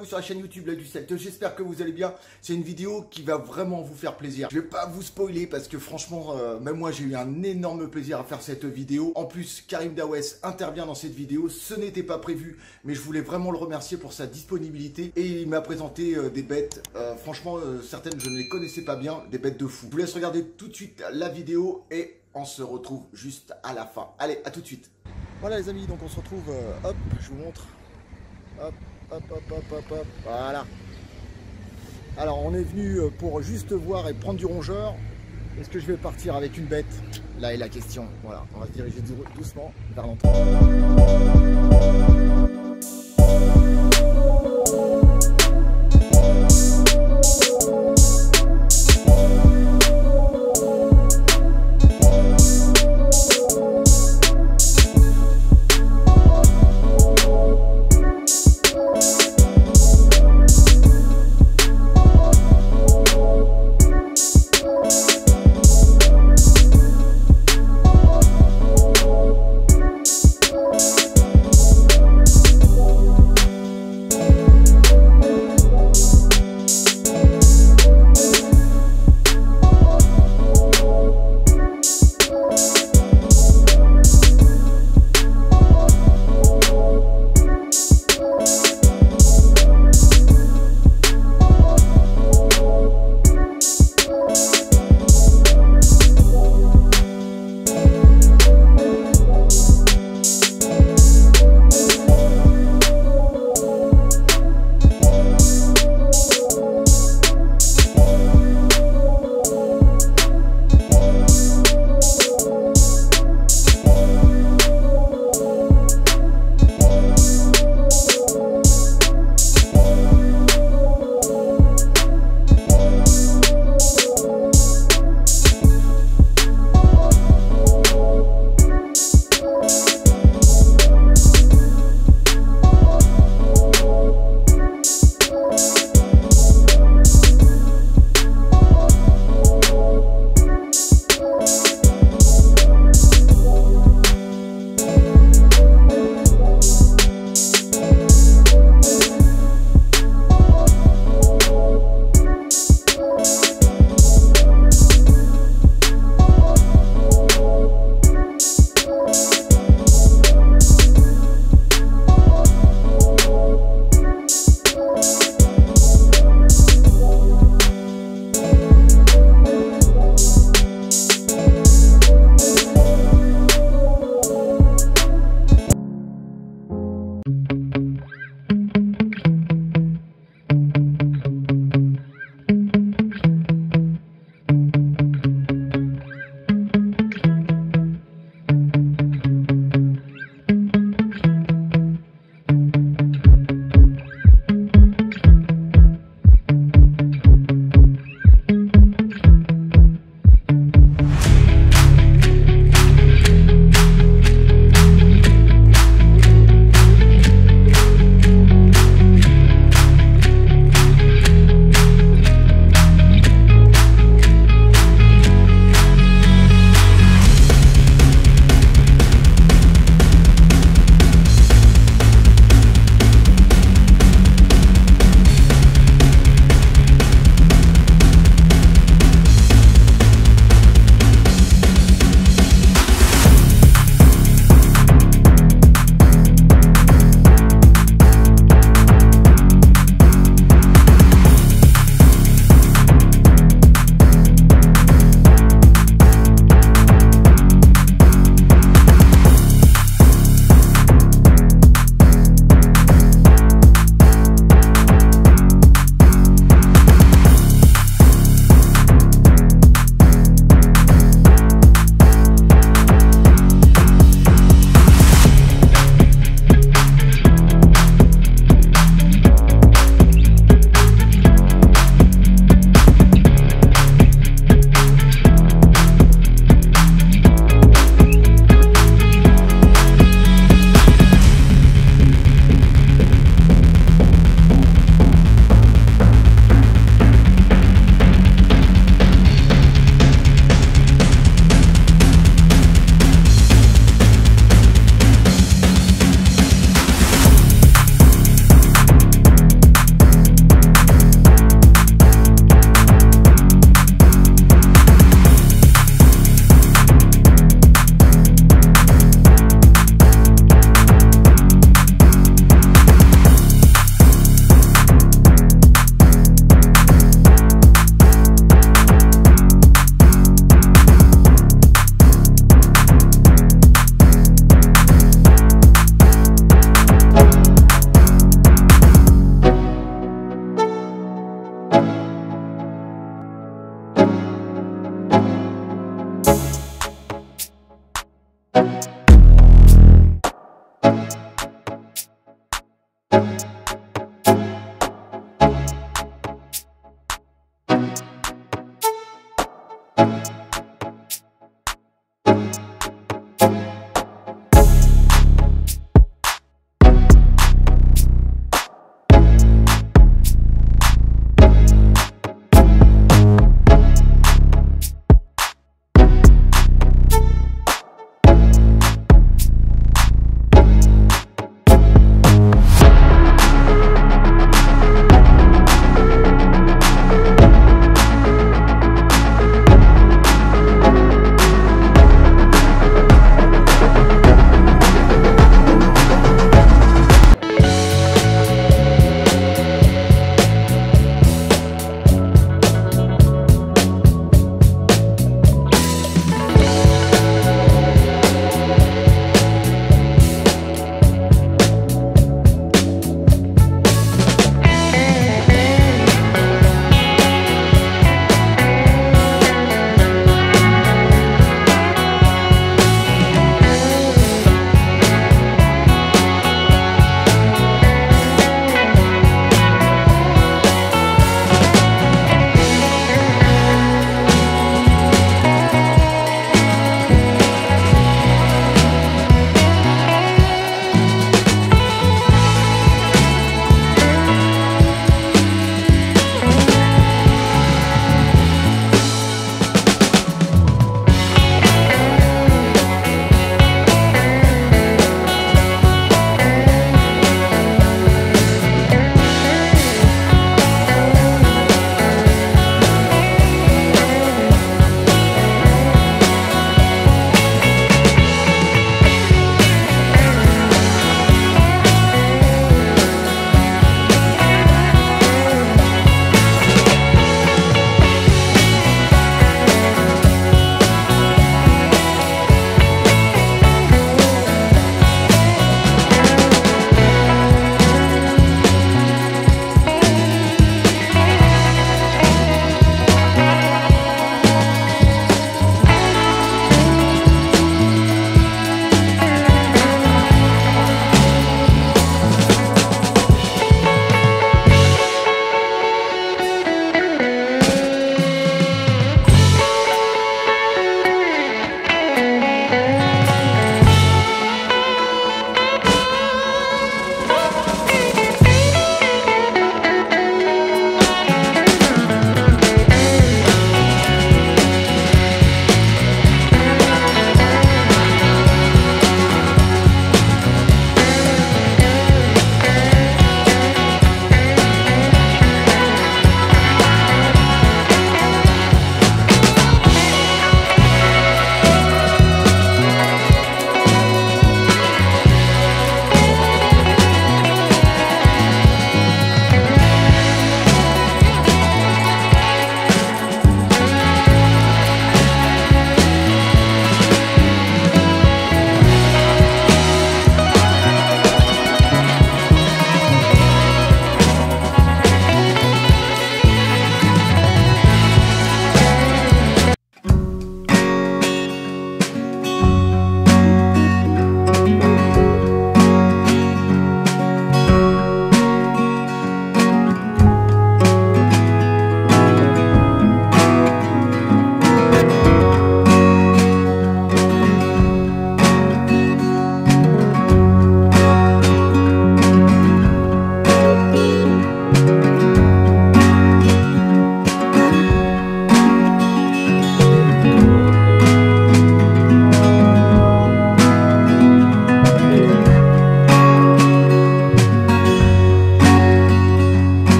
vous sur la chaîne YouTube L'Oeil du Celte. J'espère que vous allez bien. C'est une vidéo qui va vraiment vous faire plaisir. Je vais pas vous spoiler parce que franchement, même moi j'ai eu un énorme plaisir à faire cette vidéo. En plus, Karim Dawes intervient dans cette vidéo. Ce n'était pas prévu, mais je voulais vraiment le remercier pour sa disponibilité. Et il m'a présenté des bêtes. Franchement, certaines je ne les connaissais pas bien, des bêtes de fou. Je vous laisse regarder tout de suite la vidéo et on se retrouve juste à la fin. Allez, à tout de suite. Voilà les amis, donc on se retrouve, hop, je vous montre. Hop, hop, hop, hop, hop, hop, voilà. Alors on est venu pour juste voir et prendre du rongeur. Est-ce que je vais partir avec une bête? Là est la question. Voilà, on va se diriger doucement vers l'entrée.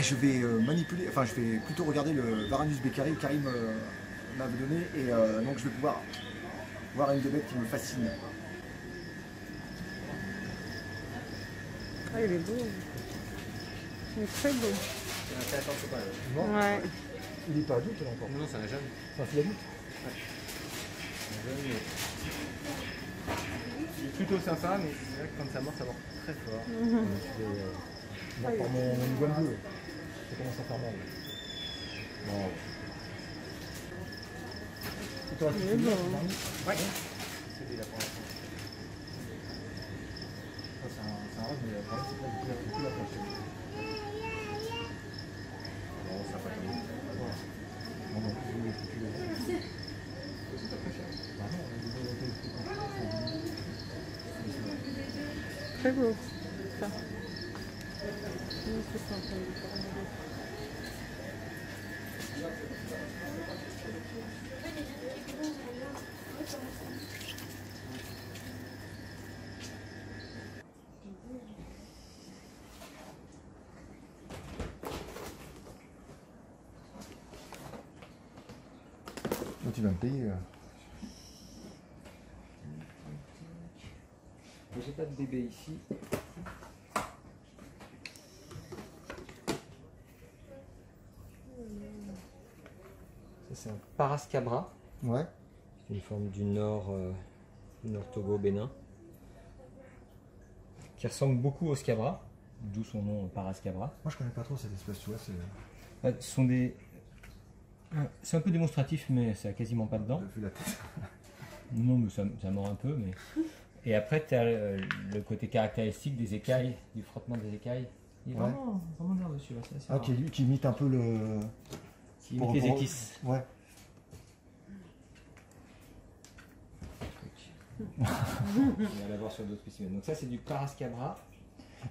je vais manipuler, enfin je vais plutôt regarder le Varanus beccari que Karim m'avait donné et donc je vais pouvoir voir une des bêtes qui me fascine. Ah, il est beau. Il est très beau. C'est attention quand même. Ouais. Il n'est pas adulte là encore. Non, c'est un jeune. C'est un fil adulte. Il est plutôt sympa, mais c'est vrai que quand ça mord très fort. Il va par mon niveau bleu. Ça commence à faire mal. Bon. Il est beau. Ouais. C'est celui-là pour l'instant. C'est un rêve, mais le problème c'est que là, il n'y a plus la place. Bon, ça va pas comme ça. Voilà. Non, non, plus C'est pas très cher. Bah non, Très beau. Ça. Oui, c'est sympa. tu vas me payer. J'ai pas de bébé ici. Ça c'est un Parascabra. Ouais. C'est une forme du nord Togo Bénin. Qui ressemble beaucoup au scabra, d'où son nom Parascabra. Moi je connais pas trop cette espèce, tu vois. Ce sont des. C'est un peu démonstratif, mais ça a quasiment pas de dents. Vu la tête. Non, mais ça mord un peu. Mais... Et après, tu as le côté caractéristique des écailles, du frottement des écailles. Il est vraiment nerveux celui-là. Ah, qui imite un peu le. Qui imite les équisses. Ouais. On va l'avoir sur d'autres spécimens. Donc, ça, c'est du Parascabra.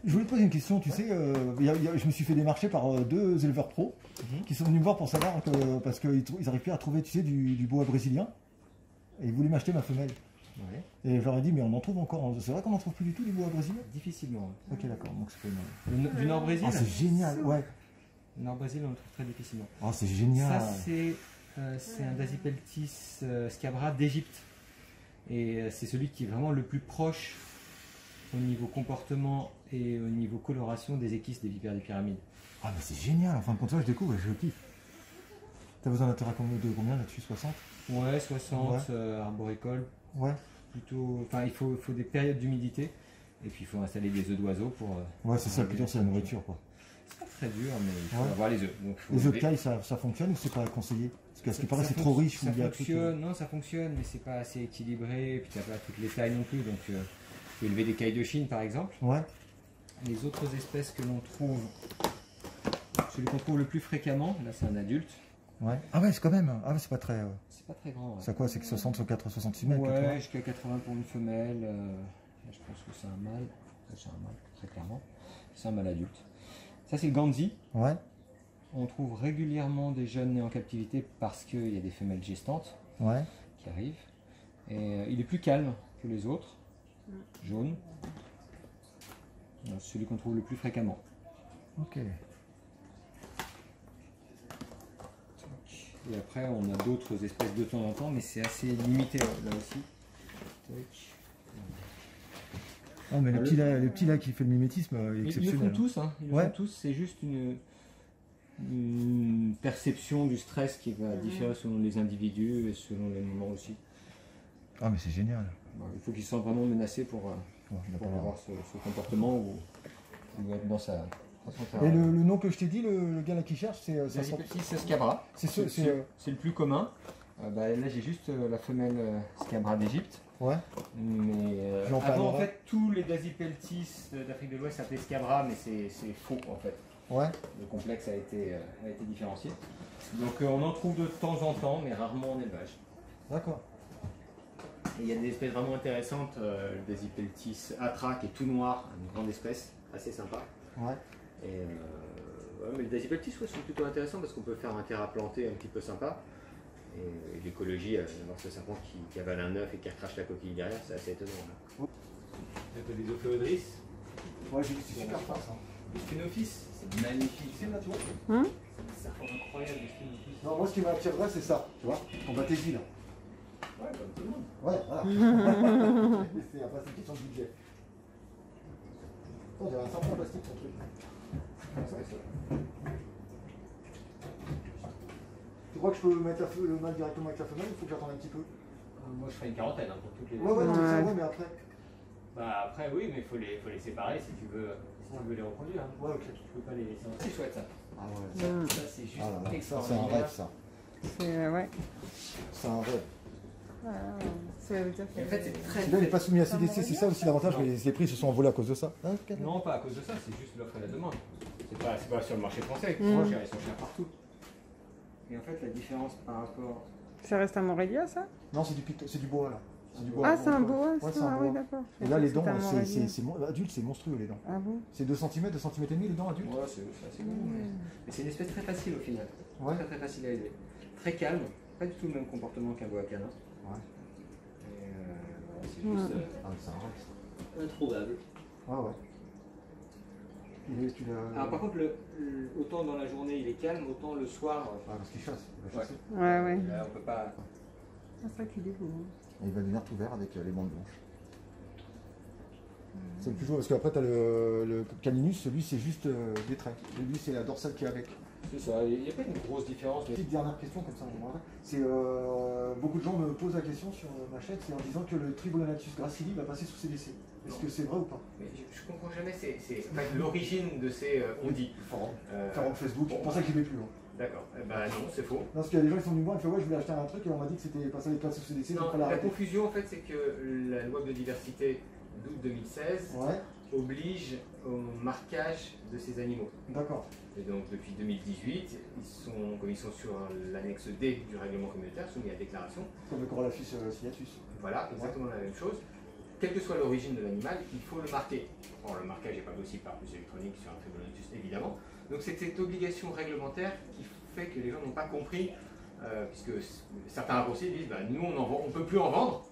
Je voulais te poser une question, tu sais, je me suis fait démarcher par deux éleveurs pros qui sont venus me voir pour savoir que, parce qu'ils n'arrivent plus à trouver, tu sais, du boa brésilien, et ils voulaient m'acheter ma femelle. Ouais. Et je leur ai dit, mais on en trouve encore, c'est vrai qu'on n'en trouve plus du tout du boa brésilien? Difficilement. Ok, d'accord, donc c'est pas une... Du Nord-Brésil. Ah, c'est génial, ouais. Le Nord-Brésil, on le trouve très difficilement. Ah, c'est génial. Ça, c'est un Dasypeltis scabra d'Égypte. Et c'est celui qui est vraiment le plus proche au niveau comportement et au niveau coloration des équisses des vipères des pyramides. Ah, mais c'est génial, en fin de compte, ça, je découvre, je kiffe. T'as besoin d'intérêt de combien là-dessus? 60? Ouais, 60, arboricole. Ouais. Plutôt, enfin, il faut des périodes d'humidité. Et puis il faut installer des œufs d'oiseaux pour. Ouais, c'est ça, le plus dur, c'est la nourriture, quoi. C'est pas très dur, mais il faut avoir les œufs. Donc, les œufs de caille, ça fonctionne ou c'est pas conseillé? Parce qu'à ce qui paraît, c'est trop riche. Ça fonctionne, non, ça fonctionne, mais c'est pas assez équilibré. Et puis t'as pas toutes les tailles non plus. Donc, il faut élever des cailles de Chine, par exemple. Ouais. Les autres espèces que l'on trouve, celui qu'on trouve le plus fréquemment, là c'est un adulte. Ouais. Ah ouais, c'est quand même. Ah ouais, c'est pas très. C'est pas très grand. Ouais. C'est quoi? C'est que 60 sur 4, 66 mètres? Ouais, jusqu'à 80 pour une femelle. Là, je pense que c'est un mâle. Ça, c'est un mâle, très clairement. C'est un mâle adulte. Ça, c'est le Ganzi. Ouais. On trouve régulièrement des jeunes nés en captivité parce qu'il y a des femelles gestantes qui arrivent. Et il est plus calme que les autres. Jaune. C'est celui qu'on trouve le plus fréquemment. Ok. Et après, on a d'autres espèces de temps en temps, mais c'est assez limité là aussi. Ah, mais le petit là qui fait le mimétisme est exceptionnel. Ils le font tous, hein. Ils le font tous. C'est juste une perception du stress qui va différer selon les individus et selon les moments aussi. Ah, mais c'est génial. Bon, il faut qu'ils soient vraiment menacés pour avoir ce comportement ou être dans sa... Et le nom que je t'ai dit, le gars là qui cherche, c'est Dasypeltis scabra. C'est le plus commun. Là j'ai juste la femelle scabra d'Égypte. Ouais. Mais avant en fait tous les Dasypeltis d'Afrique de l'Ouest s'appelaient scabra, mais c'est faux en fait. Ouais. Le complexe a été différencié. Donc on en trouve de temps en temps, mais rarement en élevage. D'accord. Il y a des espèces vraiment intéressantes, le Dasypeltis atra qui est tout noir, une grande espèce, assez sympa. Ouais. Et mais le Dasypeltis c'est plutôt intéressant parce qu'on peut faire un terre à planter un petit peu sympa. Et l'écologie, d'avoir ce serpent qui avale un œuf et qui recrache la coquille derrière, c'est assez étonnant. Là. Tu as des ophéodris? Ouais, c'est super fin ça. Le Sténophis, c'est magnifique. C'est là, tu vois. Ça rend incroyable le Sténophis. Non, moi ce qui m'attirerait, c'est ça, tu vois. On va t'aider là. Ouais, comme tout le monde. Ouais, voilà. C'est après, c'est une question de budget. Oh, j'ai un serpent en plastique, ton truc. Tu crois que je peux mettre le mâle directement avec la femelle ou il faut que j'attende un petit peu? Moi, je ferai une quarantaine hein, pour toutes les. Ouais, non, mais ouais, mais après. Bah, après, oui, mais il faut les séparer si tu veux les reproduire. Hein. Ouais, ok. Tu peux pas les laisser. C'est chouette ça. Ah ouais. Ça, c'est juste ça, c'est un rêve, ça. Ouais. C'est un rêve. Ça veut dire que... En fait, c'est très. Celui-là, il n'est pas soumis à CDC, c'est ça aussi l'avantage, mais les prix se sont envolés à cause de ça. Hein, non, pas à cause de ça, c'est juste l'offre et la demande. C'est pas sur le marché français qu'ils sont chers, ils sont chers partout. Et en fait, la différence par rapport. Ça reste à Morelia, ça? Non, c'est du bois là. C'est du bois. Ah, c'est un bois, ça, ah oui, d'accord. Et là, les dents, adulte, c'est monstrueux les dents. Ah bon? C'est 2 cm, 2 cm et demi les dents adultes. Ouais, c'est assez bon. Mais c'est une espèce très facile au final. Ouais. Très facile à élever. Très calme, pas du tout le même comportement qu'un boa canin. Ouais. C'est juste c'est un rêve. introuvable. Ouais, ouais. Alors par contre, autant dans la journée il est calme, autant le soir. Ah, parce qu'il chasse. Il va chasser. Ouais. Là, on peut pas. C'est ça qu'il est beau. Et il va devenir tout vert avec les bandes blanches. C'est le plus joli parce qu'après tu as le caninus, lui c'est juste des traits. Et lui c'est la dorsale qui est avec. C'est ça, il n'y a pas une grosse différence. Petite dernière question comme ça, c'est beaucoup de gens me posent la question sur ma chaîne, c'est en disant que le Tribolonatus gracili va passer sous CDC. Est-ce que c'est vrai ou pas? Mais je comprends jamais, c'est l'origine de ces on dit. Forum Facebook, c'est pour ça que je n'ai plus. D'accord, bah non, c'est faux. Non, parce qu'il y a des gens qui sont venus me voir, ils me disent ouais, je voulais acheter un truc et on m'a dit que c'était passé les places sous CDC. Non, la confusion en fait, c'est que la loi biodiversité d'août 2016 oblige au marquage de ces animaux. D'accord. Et donc depuis 2018, comme ils sont sur l'annexe D du règlement communautaire, soumis à déclaration. Comme le Corallafus ciliatus. Voilà, exactement la même chose. Quelle que soit l'origine de l'animal, il faut le marquer. Or, le marquage n'est pas possible par puce électronique sur un Tribolonatus, évidemment. Donc c'est cette obligation réglementaire qui fait que les gens n'ont pas compris, puisque certains raccourcis disent bah, nous on ne peut plus en vendre,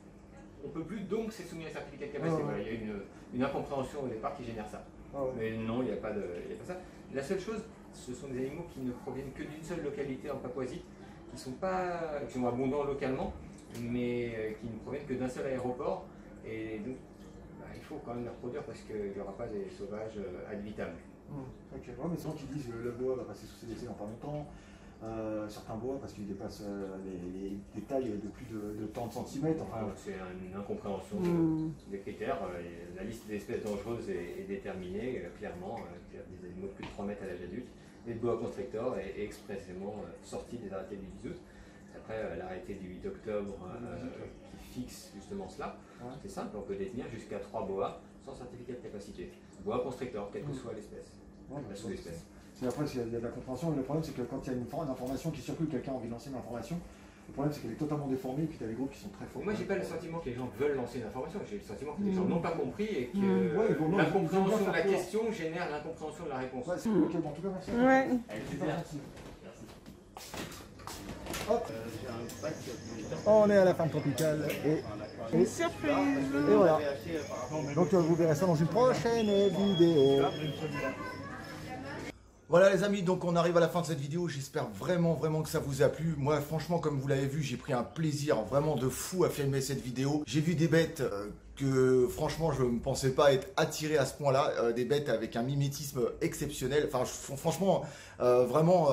on ne peut plus, donc c'est soumis à certificat de capacité. Voilà, il y a une incompréhension au départ qui génère ça. Mais non, il n'y a pas ça. La seule chose, ce sont des animaux qui ne proviennent que d'une seule localité en Papouasie, qui sont abondants localement, mais qui ne proviennent que d'un seul aéroport. Et donc, il faut quand même les reproduire parce qu'il n'y aura pas des sauvages ad vitam. Ok, ouais, mais souvent qu'ils disent le bois va passer sous CDC dans pas longtemps. Certains bois parce qu'ils dépassent les tailles de plus de 30 cm. Enfin, c'est une incompréhension des critères. La liste des espèces dangereuses est déterminée clairement. Des animaux de plus de 3 mètres à l'âge adulte. Les boa constrictors est expressément sorti des arrêtés du 10 août. Après l'arrêté du 8 octobre qui fixe justement cela. C'est simple, on peut détenir jusqu'à 3 boas sans certificat de capacité. Boa constrictor, quelle que soit l'espèce, la sous-espèce. Après, il y a de la compréhension, mais le problème c'est que quand il y a une information qui circule, quelqu'un a envie de lancer une information, le problème c'est qu'elle est totalement déformée et puis tu as des groupes qui sont très forts. Moi j'ai pas le sentiment que les gens veulent lancer une information, j'ai le sentiment que les gens n'ont pas compris et que l'incompréhension de la question génère l'incompréhension de la réponse. Ouais, c'est ok, en tout cas merci. Ouais. Merci. Hop. On est à la ferme tropicale et une surprise. Et voilà. Donc vous verrez ça dans une prochaine vidéo. Voilà les amis, donc on arrive à la fin de cette vidéo, j'espère vraiment que ça vous a plu. Moi franchement comme vous l'avez vu, j'ai pris un plaisir vraiment de fou à filmer cette vidéo. J'ai vu des bêtes que franchement je ne pensais pas être attiré à ce point là, des bêtes avec un mimétisme exceptionnel. Enfin franchement vraiment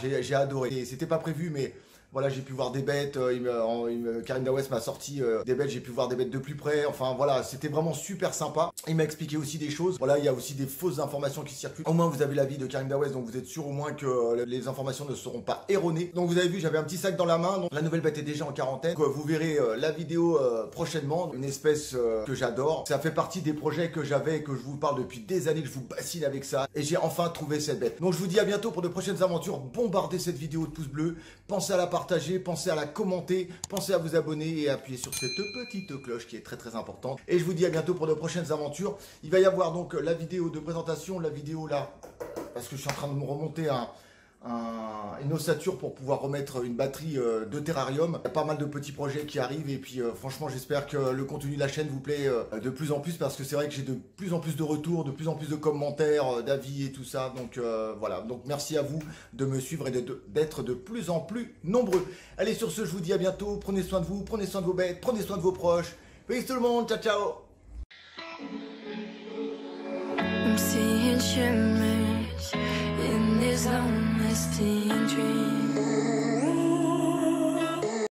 j'ai adoré. C'était pas prévu mais voilà, j'ai pu voir des bêtes, Karim Dawes m'a sorti des bêtes, j'ai pu voir des bêtes de plus près, enfin voilà, c'était vraiment super sympa. Il m'a expliqué aussi des choses, voilà, il y a aussi des fausses informations qui circulent. Au moins vous avez l'avis de Karim Dawes, donc vous êtes sûr au moins que les informations ne seront pas erronées. Donc vous avez vu, j'avais un petit sac dans la main, donc la nouvelle bête est déjà en quarantaine. Donc vous verrez la vidéo prochainement, une espèce que j'adore. Ça fait partie des projets que j'avais et que je vous parle depuis des années, que je vous bassine avec ça. Et j'ai enfin trouvé cette bête. Donc je vous dis à bientôt pour de prochaines aventures. Bombardez cette vidéo de pouces bleus, pensez à la partager, pensez à la commenter, pensez à vous abonner et appuyer sur cette petite cloche qui est très importante. Et je vous dis à bientôt pour de prochaines aventures. Il va y avoir donc la vidéo de présentation, la vidéo là, parce que je suis en train de me remonter une ossature pour pouvoir remettre une batterie de terrarium. Il y a pas mal de petits projets qui arrivent et puis franchement j'espère que le contenu de la chaîne vous plaît de plus en plus parce que c'est vrai que j'ai de plus en plus de retours, de plus en plus de commentaires, d'avis et tout ça. Donc voilà, donc merci à vous de me suivre et d'être de plus en plus nombreux. Allez, sur ce, je vous dis à bientôt, prenez soin de vous, prenez soin de vos bêtes, prenez soin de vos proches. Peace tout le monde, ciao ciao.